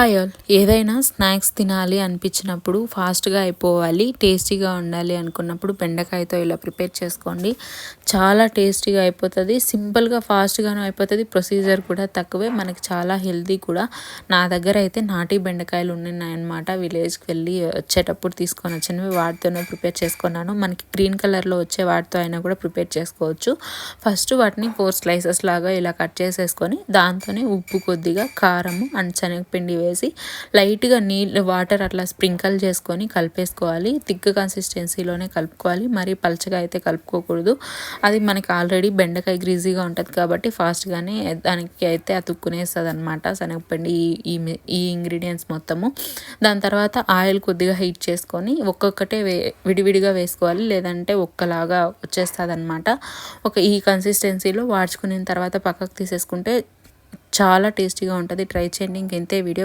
Hi all. ఏదైనా snacks తినాలి అనిపించినప్పుడు ఫాస్ట్గా అయిపోవాలి, టేస్టీగా ఉండాలి అనుకున్నప్పుడు బెండకాయతో ఇలా ప్రిపేర్ చేసుకోండి. చాలా టేస్టీగా అయిపోతుంది, సింపుల్గా ఫాస్ట్గాను అయిపోతుంది. ప్రొసీజర్ కూడా తక్కువే, మనకి చాలా హెల్తీ కూడా. నా దగ్గర అయితే నాటి బెండకాయలు ఉన్నాయన్నమాట. విలేజ్కి వెళ్ళి వచ్చేటప్పుడు తీసుకొని వచ్చినవి, వాటితోనే ప్రిపేర్ చేసుకున్నాను. మనకి గ్రీన్ కలర్లో వచ్చే వాటితో అయినా కూడా ప్రిపేర్ చేసుకోవచ్చు. ఫస్ట్ వాటిని 4 స్లైసెస్ లాగా ఇలా కట్ చేసేసుకొని దాంతోనే ఉప్పు, కొద్దిగా కారము అండ్ శనగపిండి వేసి లైట్గా వాటర్ అట్లా స్ప్రింకల్ చేసుకొని కలిపేసుకోవాలి. థిక్ కన్సిస్టెన్సీలోనే కలుపుకోవాలి, మరీ పలచగా అయితే కలుపుకోకూడదు. అది మనకి ఆల్రెడీ బెండకాయ గ్రీజీగా ఉంటుంది కాబట్టి ఫాస్ట్గానే దానికి అయితే అతుక్కునేస్తుంది అనమాట శనగపిండి, ఈ ఇంగ్రీడియంట్స్ మొత్తము. దాని తర్వాత ఆయిల్ కొద్దిగా హీట్ చేసుకొని ఒక్కొక్కటే విడివిడిగా వేసుకోవాలి, లేదంటే ఒక్కలాగా వచ్చేస్తుంది అనమాట. ఈ కన్సిస్టెన్సీలో వాడ్చుకున్న తర్వాత పక్కకు తీసేసుకుంటే చాలా టేస్టీగా ఉంటుంది. ట్రై చేయండి. ఇంకెంతే వీడియో.